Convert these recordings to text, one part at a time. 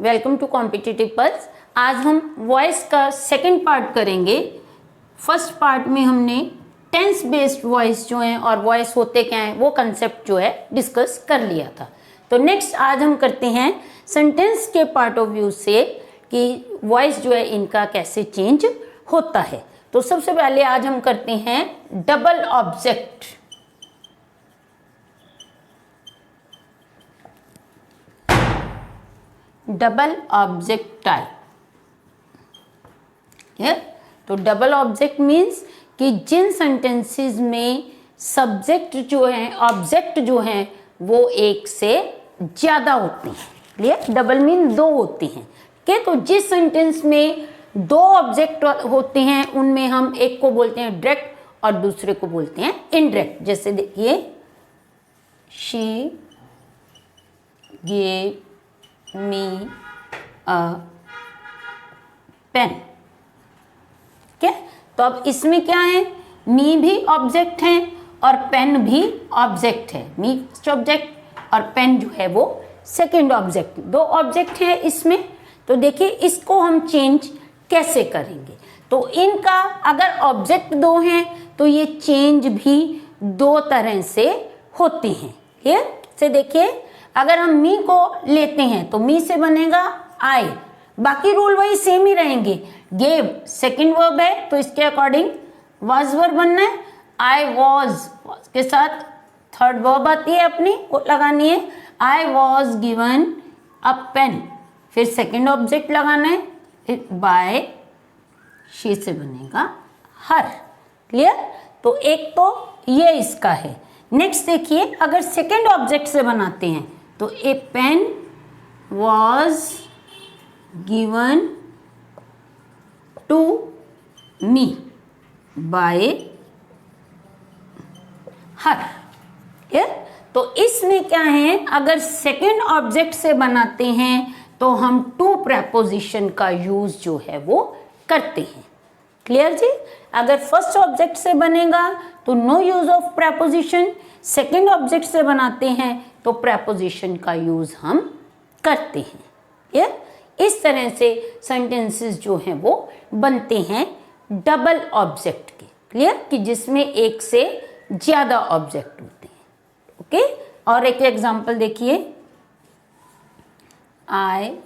Welcome to competitive pulse. आज हम voice का सेकंड पार्ट करेंगे। फर्स्ट पार्ट में हमने टेंस बेस्ड वॉइस जो है और वॉइस होते क्या हैं वो कंसेप्ट जो है डिस्कस कर लिया था। तो नेक्स्ट आज हम करते हैं सेंटेंस के पार्ट ऑफ व्यू से कि वॉइस जो है इनका कैसे चेंज होता है। तो सबसे पहले आज हम करते हैं double object. Double object type है। तो डबल ऑब्जेक्ट मीन्स कि जिन सेंटेंसेस में सब्जेक्ट जो है ऑब्जेक्ट जो है वो एक से ज्यादा होते हैं। क्लियर? डबल मीन दो होते हैं। के तो जिस सेंटेंस में दो ऑब्जेक्ट होते हैं उनमें हम एक को बोलते हैं डायरेक्ट और दूसरे को बोलते हैं इनडायरेक्ट। जैसे देखिए, she gave me a pen. क्या? तो अब इसमें क्या है, मी भी ऑब्जेक्ट है और पेन भी ऑब्जेक्ट है। मी फर्स्ट ऑब्जेक्ट और पेन जो है वो सेकंड ऑब्जेक्ट। दो ऑब्जेक्ट है इसमें। तो देखिए इसको हम चेंज कैसे करेंगे। तो इनका अगर ऑब्जेक्ट दो हैं तो ये चेंज भी दो तरह से होते हैं। क्लियर? से देखिए, अगर हम मी को लेते हैं तो मी से बनेगा आई, बाकी रूल वही सेम ही रहेंगे। गेव सेकंड वर्ब है तो इसके अकॉर्डिंग वाज वर्ब बनना है। आई वॉज के साथ थर्ड वर्ब आती है अपनी, वो लगानी है। I was given a pen, फिर सेकंड ऑब्जेक्ट लगाना है बाय, शी से बनेगा हर। क्लियर? तो एक तो ये इसका है। नेक्स्ट देखिए, अगर सेकंड ऑब्जेक्ट से बनाते हैं तो a pen was given to me by her. तो इसमें क्या है, अगर सेकंड ऑब्जेक्ट से बनाते हैं तो हम टू प्रेपोजिशन का यूज जो है वो करते हैं। क्लियर जी? अगर फर्स्ट ऑब्जेक्ट से बनेगा तो no use of preposition, second object से बनाते हैं तो प्रेपोजिशन का यूज हम करते हैं। क्लियर? इस तरह से सेंटेंसेस जो हैं वो बनते हैं डबल ऑब्जेक्ट के। क्लियर? कि जिसमें एक से ज्यादा ऑब्जेक्ट होते हैं। ओके? और एक एग्जांपल देखिए, I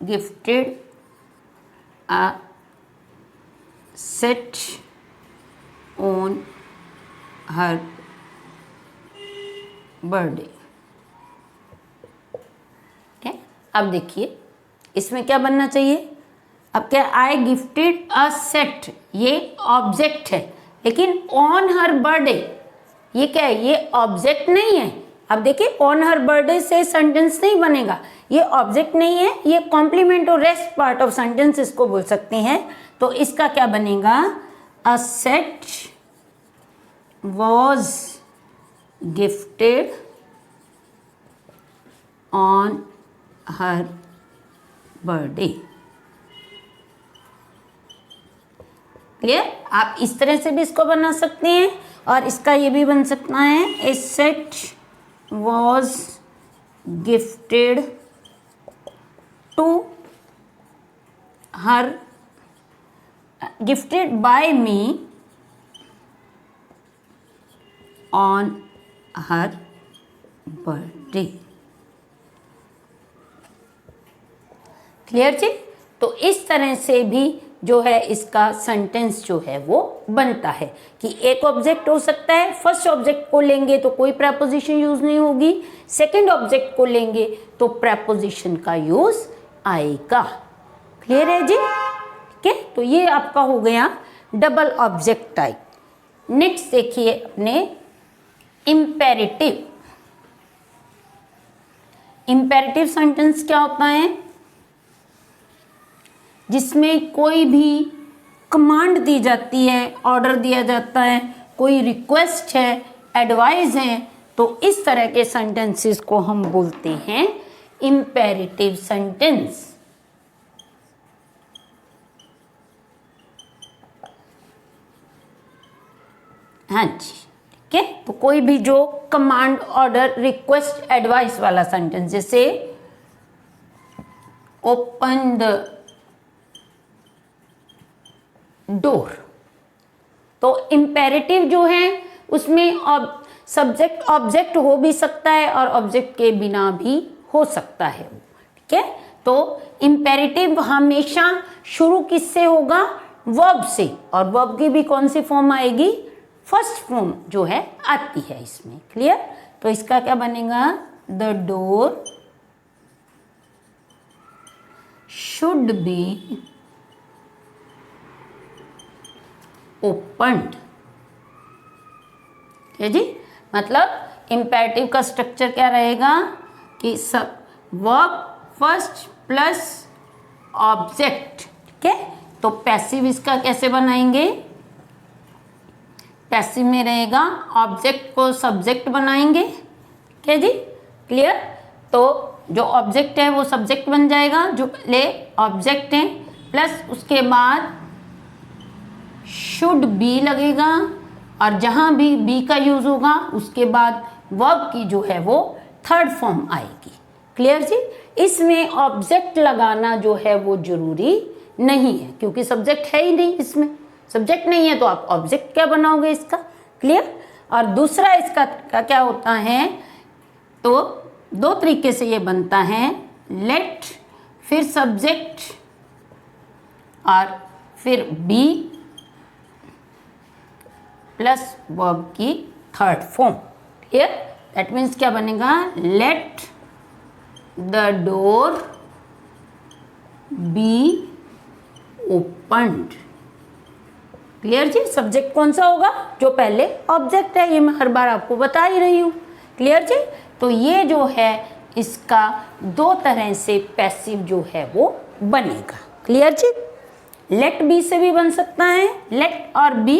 gifted a set on her birthday। ठीक है? अब देखिए इसमें क्या बनना चाहिए। अब क्या, आई गिफ्टेड अ सेट, ये ऑब्जेक्ट है, लेकिन ऑन हर बर्थडे ये क्या है, ये ऑब्जेक्ट नहीं है। अब देखिए ऑन हर बर्थडे से सेंटेंस नहीं बनेगा, ये ऑब्जेक्ट नहीं है, ये कॉम्प्लीमेंट और रेस्ट पार्ट ऑफ सेंटेंस इसको बोल सकते हैं। तो इसका क्या बनेगा, a set was gifted on her birthday. Clear? आप इस तरह से भी इसको बना सकते हैं और इसका ये भी बन सकता है, ए set was gifted to her, gifted by me on her birthday। Clear जी? तो इस तरह से भी जो है इसका सेंटेंस जो है वो बनता है कि एक ऑब्जेक्ट हो सकता है, फर्स्ट ऑब्जेक्ट को लेंगे तो कोई प्रेपोजिशन यूज नहीं होगी, सेकंड ऑब्जेक्ट को लेंगे तो प्रेपोजिशन का यूज आएगा। क्लियर है जी? ठीक है? तो ये आपका हो गया डबल ऑब्जेक्ट टाइप। नेक्स्ट देखिए अपने इंपेरेटिव। इंपेरेटिव सेंटेंस क्या होता है, जिसमें कोई भी कमांड दी जाती है, ऑर्डर दिया जाता है, कोई रिक्वेस्ट है, एडवाइस है, तो इस तरह के सेंटेंसेस को हम बोलते हैं इंपेरेटिव सेंटेंस। हाँ जी, ठीक है? तो कोई भी जो कमांड, ऑर्डर, रिक्वेस्ट, एडवाइस वाला सेंटेंस, जैसे ओपन द डोर। तो इम्पेरेटिव जो है उसमें सब्जेक्ट ऑब्जेक्ट हो भी सकता है और ऑब्जेक्ट के बिना भी हो सकता है, ठीक है। तो इम्पेरेटिव हमेशा शुरू किससे होगा? वर्ब से, और वर्ब की भी कौन सी फॉर्म आएगी? फर्स्ट फॉर्म जो है आती है इसमें। क्लियर? तो इसका क्या बनेगा? The door should be opened. है जी, मतलब इम्पेरेटिव का स्ट्रक्चर क्या रहेगा कि सब वर्ब फर्स्ट प्लस ऑब्जेक्ट, ठीक है। तो पैसिव इसका कैसे बनाएंगे? पैसिव में रहेगा ऑब्जेक्ट को सब्जेक्ट बनाएंगे, ठीक है जी। क्लियर? तो जो ऑब्जेक्ट है वो सब्जेक्ट बन जाएगा, जो पहले ऑब्जेक्ट है, प्लस उसके बाद शुड बी लगेगा, और जहां भी बी का यूज होगा उसके बाद वर्ब की जो है वो थर्ड फॉर्म आएगी। क्लियर जी? इसमें ऑब्जेक्ट लगाना जो है वो जरूरी नहीं है, क्योंकि सब्जेक्ट है ही नहीं, इसमें सब्जेक्ट नहीं है तो आप ऑब्जेक्ट क्या बनाओगे इसका। क्लियर? और दूसरा इसका क्या होता है, तो दो तरीके से ये बनता है, लेट फिर सब्जेक्ट और फिर बी प्लस वर्ब की third form. Clear? That means क्या बनेगा? Let the door be opened. Clear जी? सब्जेक्ट कौन सा होगा? जो पहले ऑब्जेक्ट है, ये मैं हर बार आपको बता ही रही हूँ। क्लियर जी? तो ये जो है इसका दो तरह से पैसिव जो है वो बनेगा। क्लियर जी? लेट बी से भी बन सकता है, लेट और बी,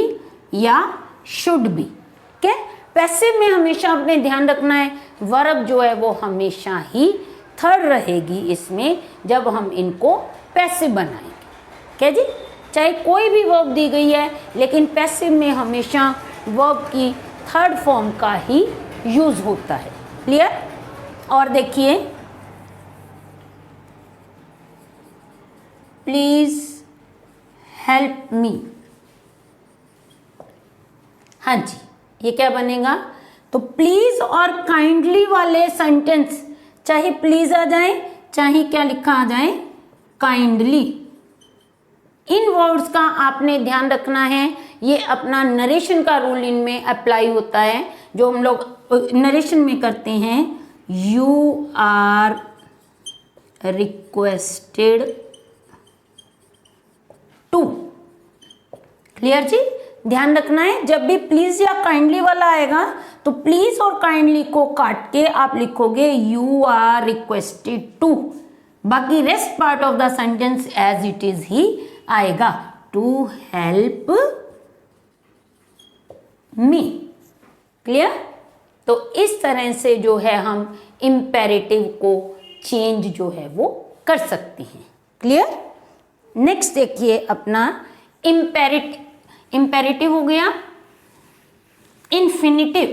या शुड बी। ठीक है? पैसिव में हमेशा अपने ध्यान रखना है वर्ब जो है वो हमेशा ही थर्ड रहेगी इसमें, जब हम इनको पैसिव बनाएंगे। क्या जी? चाहे कोई भी वर्ब दी गई है, लेकिन पैसिव में हमेशा वर्ब की थर्ड फॉर्म का ही यूज होता है। क्लियर? और देखिए, प्लीज हेल्प मी। हाँ जी, ये क्या बनेगा? तो प्लीज और काइंडली वाले सेंटेंस, चाहे प्लीज आ जाए चाहे क्या लिखा आ जाए, काइंडली, इन वर्ड्स का आपने ध्यान रखना है। ये अपना नरेशन का रूल इनमें अप्लाई होता है, जो हम लोग नरेशन में करते हैं। You are requested to. Clear जी? ध्यान रखना है, जब भी प्लीज या काइंडली वाला आएगा तो प्लीज और काइंडली को काट के आप लिखोगे यू आर रिक्वेस्टेड टू। बाकी rest part of the sentence as it is ही आएगा, टू हेल्प मी। क्लियर? तो इस तरह से जो है हम इंपेरेटिव को चेंज जो है वो कर सकते हैं। क्लियर? नेक्स्ट देखिए अपना इंपेरेटिव हो गया। इन्फिनिटिव,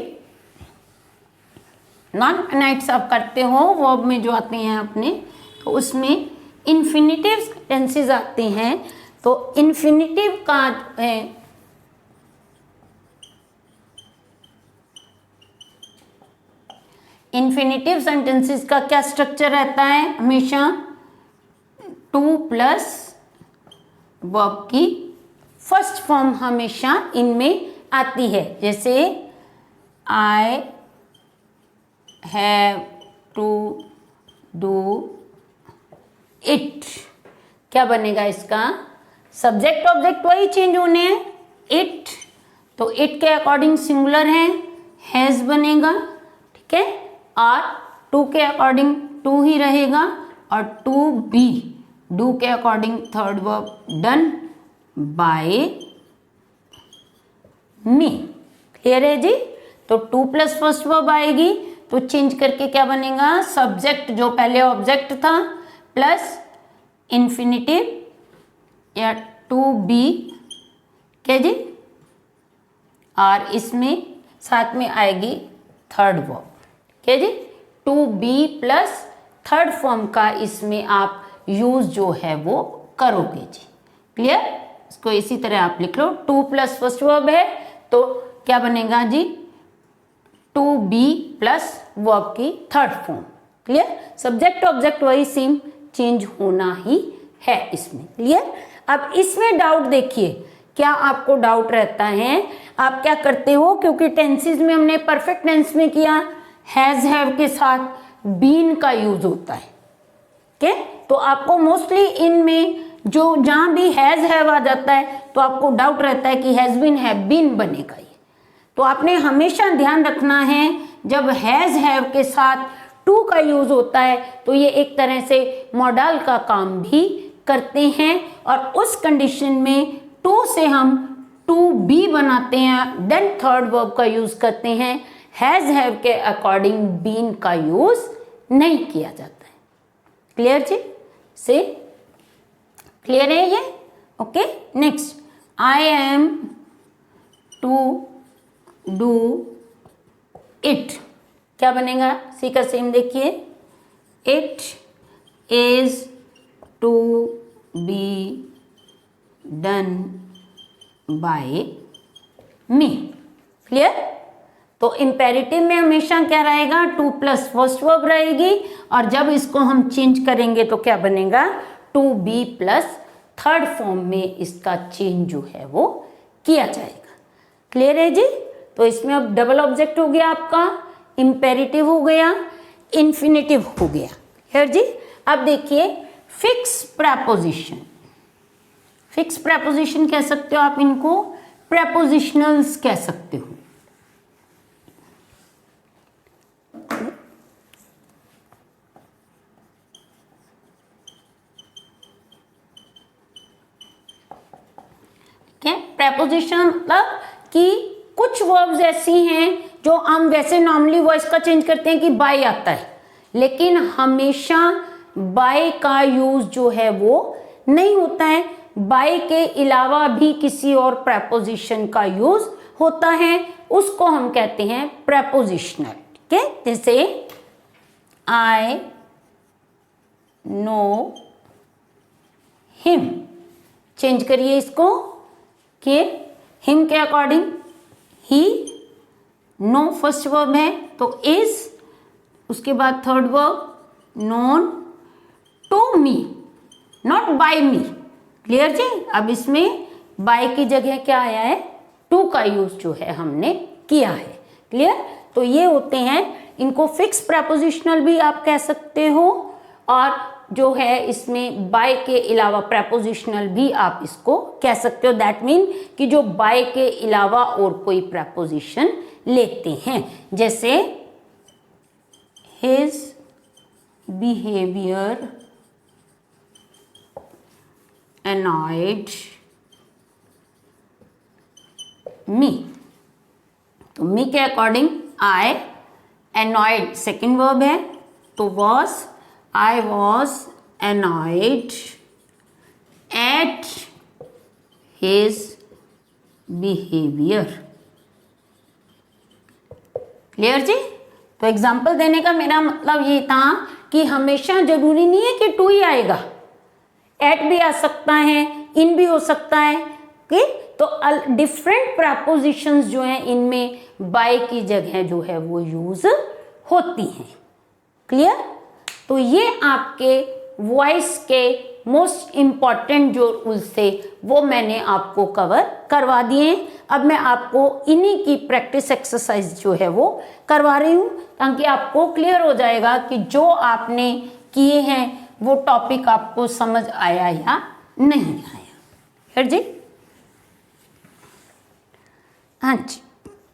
नॉन फाइनाइट्स आप करते हो वर्ब में जो आते हैं अपने, तो उसमें इन्फिनिटिव टेंसेस आते हैं। तो इन्फिनिटिव का है इन्फिनिटिव सेंटेंसेस का क्या स्ट्रक्चर रहता है? हमेशा टू प्लस वर्ब की फर्स्ट फॉर्म हमेशा इनमें आती है। जैसे I have to do it, क्या बनेगा इसका? सब्जेक्ट ऑब्जेक्ट वही चेंज होने हैं, इट, तो इट के अकॉर्डिंग सिंगुलर है, हैज बनेगा। ठीक है? और टू के अकॉर्डिंग टू ही रहेगा, और टू बी, डू के according third verb done by me. Clear है जी? तो टू प्लस फर्स्ट वर्ब आएगी तो चेंज करके क्या बनेगा? सब्जेक्ट जो पहले ऑब्जेक्ट था प्लस इन्फिनिटिव या टू बी, क्या जी? और इसमें साथ में आएगी थर्ड वर्ब, क्या जी? To be plus third form का इसमें आप यूज जो है वो करोगे जी। क्लियर? इसको इसी तरह आप लिख लो, टू प्लस फर्स्ट वर्ब है तो क्या बनेगा जी, टू बी प्लस वर्ब की third form. Clear? Subject object वही सेम, चेंज होना ही है इसमें। क्लियर? अब इसमें डाउट देखिए, क्या आपको डाउट रहता है, आप क्या करते हो, क्योंकि टेंसेस में हमने परफेक्ट टेंस में किया, हैज हैव के साथ बीन का यूज होता है। ओके, तो आपको मोस्टली इनमें जो जहां भी हैज हैव आ जाता है तो आपको डाउट रहता है कि हैज बीन हैव बीन बनेगा ये। तो आपने हमेशा ध्यान रखना है, जब हैज हैव के साथ टू का यूज होता है तो ये एक तरह से मॉडल का काम भी करते हैं, और उस कंडीशन में टू से हम टू बी बनाते हैं, देन थर्ड वर्ब का यूज करते हैं। हैज हैव के अकॉर्डिंग बीन का यूज नहीं किया जाता है। क्लियर जी? से क्लियर है ये? Okay, next, I am to do it, क्या बनेगा? सी का सेम देखिए, it is to be done by me. Clear? तो इंपेरेटिव में हमेशा क्या रहेगा, टू प्लस फर्स्ट वर्ब रहेगी, और जब इसको हम चेंज करेंगे तो क्या बनेगा, to be plus third form में इसका चेंज जो है वो किया जाएगा। क्लियर है जी? तो इसमें अब डबल ऑब्जेक्ट हो गया आपका, इंपेरेटिव हो गया, इन्फिनेटिव हो गया। है जी? अब देखिए फिक्स प्रपोजिशन, फिक्स प्रपोजिशन कह सकते हो आप इनको, प्रपोजिशनल्स कह सकते हो। प्रपोजिशन मतलब कि कुछ वर्ब्स ऐसी हैं जो हम वैसे नॉर्मली वॉइस का चेंज करते हैं कि बाय आता है, लेकिन हमेशा बाय का यूज जो है वो नहीं होता है। बाय के अलावा भी किसी और प्रपोजिशन का यूज होता है, उसको हम कहते हैं प्रपोजिशनल। ठीक है? जैसे आई नो हिम, चेंज करिए इसको कि हिम के अकॉर्डिंग ही, नो फर्स्ट वर्ब है तो इज, उसके बाद third verb known, to me, not by me. Clear जी? अब इसमें बाय की जगह क्या आया है, टू का यूज जो है हमने किया है। क्लियर? तो ये होते हैं, इनको फिक्स प्रपोजिशनल भी आप कह सकते हो, और जो है इसमें बाय के अलावा प्रपोजिशनल भी आप इसको कह सकते हो। दैट मीन कि जो बाय के अलावा और कोई प्रपोजिशन लेते हैं, जैसे हिज बिहेवियर annoyed me, तो मी के according I, annoyed second verb है तो was, I was annoyed at his behavior। क्लियर जी? तो एग्जाम्पल देने का मेरा मतलब ये था कि हमेशा जरूरी नहीं है कि टू ही आएगा, एट भी आ सकता है, इन भी हो सकता है। ओके, तो डिफरेंट प्रपोजिशंस जो हैं इनमें बाय की जगह जो है वो यूज होती हैं। क्लियर? तो ये आपके वॉइस के मोस्ट इम्पॉर्टेंट जो रूल्स थे वो मैंने आपको कवर करवा दिए। अब मैं आपको इन्हीं की प्रैक्टिस एक्सरसाइज जो है वो करवा रही हूँ, ताकि आपको क्लियर हो जाएगा कि जो आपने किए हैं वो टॉपिक आपको समझ आया या नहीं आया। फिर जी, हाँ जी,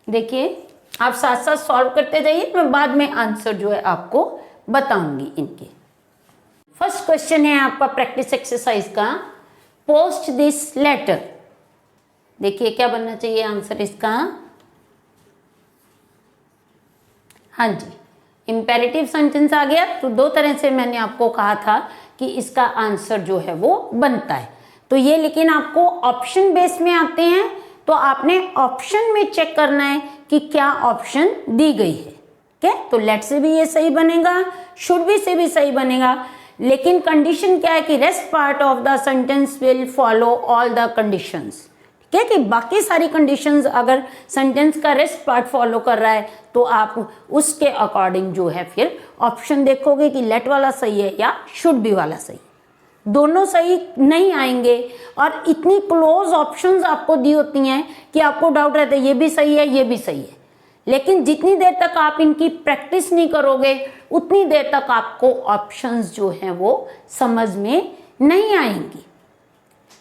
देखिए आप साथ साथ सॉल्व करते जाइए, मैं बाद में आंसर जो है आपको बताऊंगी इनके। फर्स्ट क्वेश्चन है आपका प्रैक्टिस एक्सरसाइज का, पोस्ट दिस लेटर। देखिए क्या बनना चाहिए आंसर इसका। हाँ जी, इंपेरेटिव सेंटेंस आ गया, तो दो तरह से मैंने आपको कहा था कि इसका आंसर जो है वो बनता है। तो ये लेकिन आपको ऑप्शन बेस में आते हैं, तो आपने ऑप्शन में चेक करना है कि क्या ऑप्शन दी गई है। ठीक है, तो लेट से भी ये सही बनेगा, शुड भी से भी सही बनेगा, लेकिन कंडीशन क्या है कि rest part of the sentence will follow all the conditions. ठीक है, कि बाकी सारी कंडीशंस अगर सेंटेंस का रेस्ट पार्ट फॉलो कर रहा है तो आप उसके अकॉर्डिंग जो है फिर ऑप्शन देखोगे कि लेट वाला सही है या शुड बी वाला सही। दोनों सही नहीं आएंगे और इतनी क्लोज ऑप्शंस आपको दी होती हैं कि आपको डाउट रहता है ये भी सही है ये भी सही है, लेकिन जितनी देर तक आप इनकी प्रैक्टिस नहीं करोगे उतनी देर तक आपको ऑप्शंस जो हैं वो समझ में नहीं आएंगी।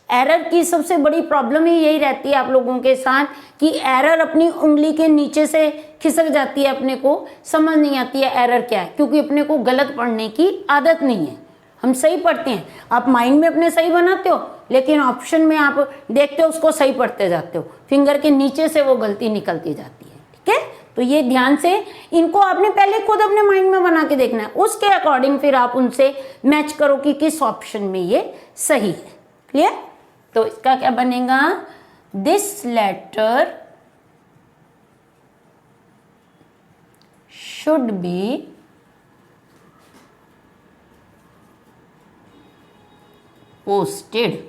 एरर की सबसे बड़ी प्रॉब्लम ही यही रहती है आप लोगों के साथ कि एरर अपनी उंगली के नीचे से खिसक जाती है, अपने को समझ नहीं आती है एरर क्या है, क्योंकि अपने को गलत पढ़ने की आदत नहीं है। हम सही पढ़ते हैं, आप माइंड में अपने सही बनाते हो लेकिन ऑप्शन में आप देखते हो उसको सही पढ़ते जाते हो, फिंगर के नीचे से वो गलती निकलती जाती है। ठीक है, तो ये ध्यान से इनको आपने पहले खुद अपने माइंड में बना के देखना है, उसके अकॉर्डिंग फिर आप उनसे मैच करो कि किस ऑप्शन में ये सही है। क्लियर? तो इसका क्या बनेगा, this letter should be posted.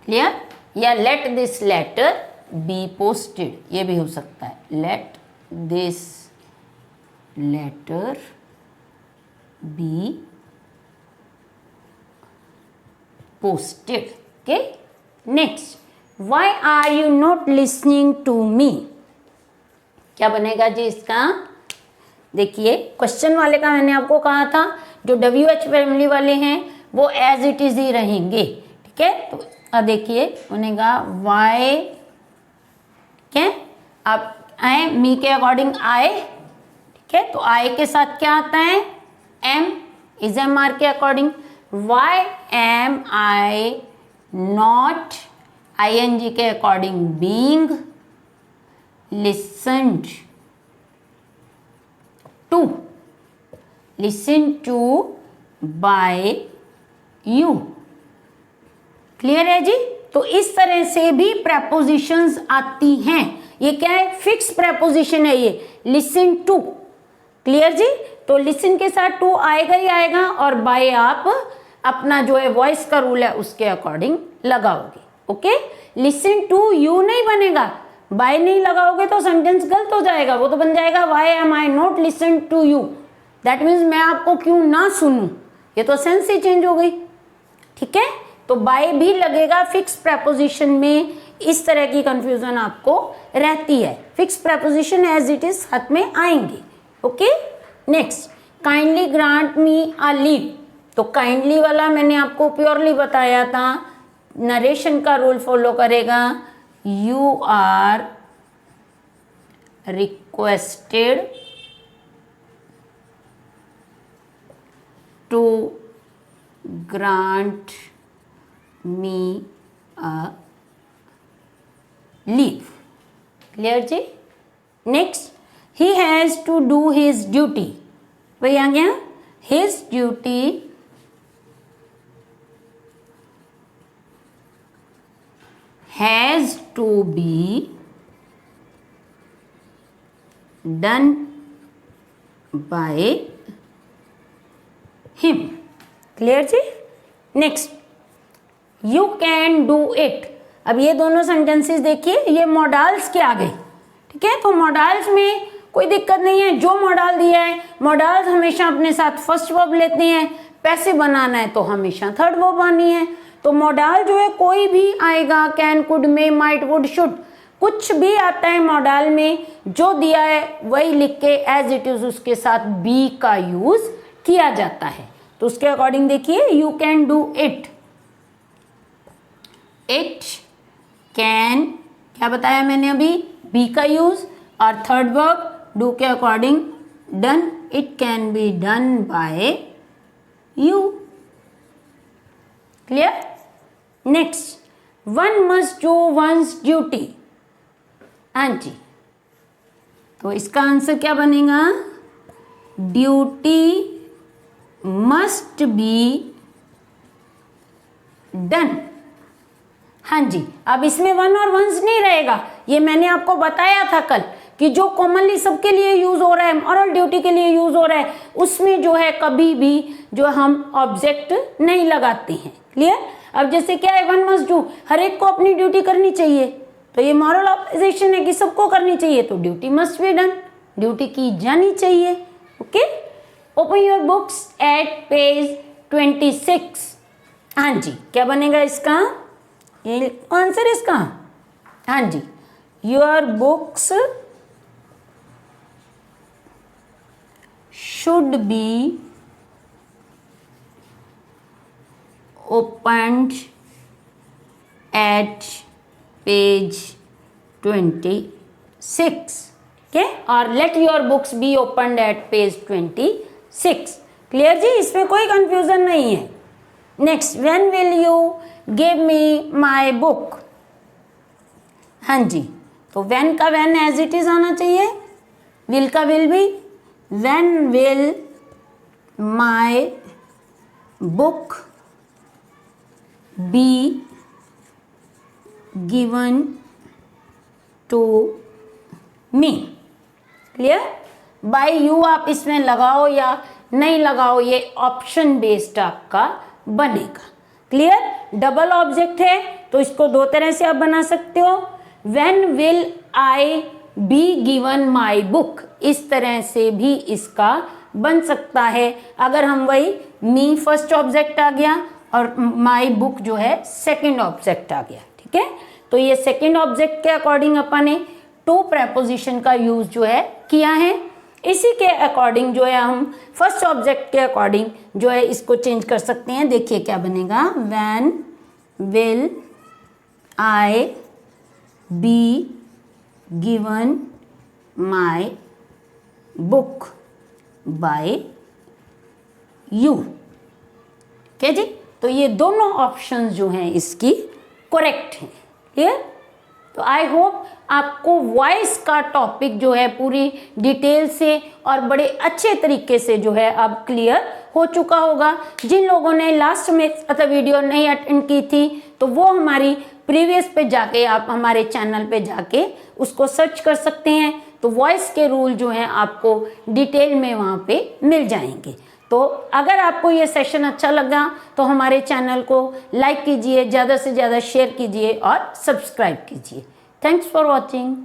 Clear? या let this letter be posted, ये भी हो सकता है, let this letter be posted. Okay, next, why are you not listening to me? क्या बनेगा जी इसका? देखिए क्वेश्चन वाले का मैंने आपको कहा था जो WH फैमिली वाले हैं वो एज इट इज ही रहेंगे। ठीक है, तो देखिए बनेगा why, क्या आप आए मी के अकॉर्डिंग आए। ठीक है, तो आए के साथ क्या आता है, एम, इज एम आर के according why am I not, ing के according being listened to, listen to by you। Clear है जी? तो इस तरह से भी prepositions आती हैं। ये क्या है, फिक्स preposition है ये, listen to। क्लियर जी? तो listen के साथ to आएगा ही आएगा और by आप अपना जो है वॉइस का रूल है उसके अकॉर्डिंग लगाओगे। ओके, लिसन टू यू नहीं बनेगा, बाय नहीं लगाओगे तो सेंटेंस गलत हो जाएगा, वो तो बन जाएगा why am I not listen to you, that means मैं आपको क्यों ना सुनूं, ये तो सेंस ही चेंज हो गई। ठीक है, तो बाय भी लगेगा फिक्स प्रेपोजिशन में, इस तरह की कंफ्यूजन आपको रहती है। Fix preposition as it is हाथ में आएंगे। Okay, next, kindly grant me a leave. तो काइंडली वाला मैंने आपको प्योरली बताया था, नरेशन का रूल फॉलो करेगा, you are requested to grant me a leave. Clear जी? Next, he has to do his duty. वही आ गया, his duty has to be done by him। Clear जी? Next, you can do it। अब ये दोनों sentences देखिए, ये मॉडल्स के आ गए। ठीक है, तो मॉडल्स में कोई दिक्कत नहीं है, जो मॉडल दिया है, मॉडल्स हमेशा अपने साथ फर्स्ट वर्ब लेते हैं, पैसे बनाना है तो हमेशा थर्ड वर्ब आनी है। तो मॉडल जो है कोई भी आएगा, can, could, may, might, would, should, कुछ भी आता है मॉडल में, जो दिया है वही लिख के एज इट इज उसके साथ बी का यूज किया जाता है। तो उसके अकॉर्डिंग देखिए, you can do it, it can, क्या बताया मैंने अभी, बी का यूज, और थर्ड वर्ब डू के according done, it can be done bye you. Clear? Next, one must do once duty. हाँ जी, तो इसका आंसर क्या बनेगा, ड्यूटी मस्ट बी डन। हाँ जी, अब इसमें वन और वंस नहीं रहेगा, ये मैंने आपको बताया था कल कि जो कॉमनली सबके लिए यूज हो रहा है, मॉरल ड्यूटी के लिए यूज हो रहा है, उसमें जो है कभी भी जो हम ऑब्जेक्ट नहीं लगाते हैं। क्लियर? अब जैसे क्या है, वन मस्ट डू, हर एक को अपनी ड्यूटी करनी चाहिए, तो ये मॉरल ऑब्जेक्शन है कि सबको करनी चाहिए, तो duty must be done, duty की जानी चाहिए। Okay, open your books at page 26। हाँ जी, क्या बनेगा इसका, ये आंसर इसका, हाँ जी, your books should be opened at page 26, okay, और let your books be opened at page 26। Clear जी, इसमें कोई कंफ्यूजन नहीं है। Next, when will you give me my book। हाँ जी, तो when का when एज इट इज आना चाहिए, will का will भी, when will my book be given to me। Clear? By you आप इसमें लगाओ या नहीं लगाओ, ये ऑप्शन बेस्ड आपका बनेगा। क्लियर? डबल ऑब्जेक्ट है तो इसको दो तरह से आप बना सकते हो, when will I be given my book, इस तरह से भी इसका बन सकता है। अगर हम वही मी फर्स्ट ऑब्जेक्ट आ गया और माई बुक जो है सेकंड ऑब्जेक्ट आ गया, ठीक है, तो ये सेकंड ऑब्जेक्ट के अकॉर्डिंग अपन ने टू प्रेपोजिशन का यूज जो है किया है। इसी के अकॉर्डिंग जो है हम फर्स्ट ऑब्जेक्ट के अकॉर्डिंग जो है इसको चेंज कर सकते हैं। देखिए क्या बनेगा, when will I be given my book by you. ठीक है जी, तो ये दोनों ऑप्शंस जो हैं इसकी करेक्ट हैं। क्लियर? तो आई होप आपको वॉइस का टॉपिक जो है पूरी डिटेल से और बड़े अच्छे तरीके से जो है अब क्लियर हो चुका होगा। जिन लोगों ने लास्ट में वीडियो नहीं अटेंड की थी तो वो हमारी प्रीवियस पे जाके आप हमारे चैनल पे जाके उसको सर्च कर सकते हैं, तो वॉइस के रूल जो हैं आपको डिटेल में वहाँ पे मिल जाएंगे। तो अगर आपको ये सेशन अच्छा लगा तो हमारे चैनल को लाइक कीजिए, ज़्यादा से ज़्यादा शेयर कीजिए और सब्सक्राइब कीजिए। Thanks for watching.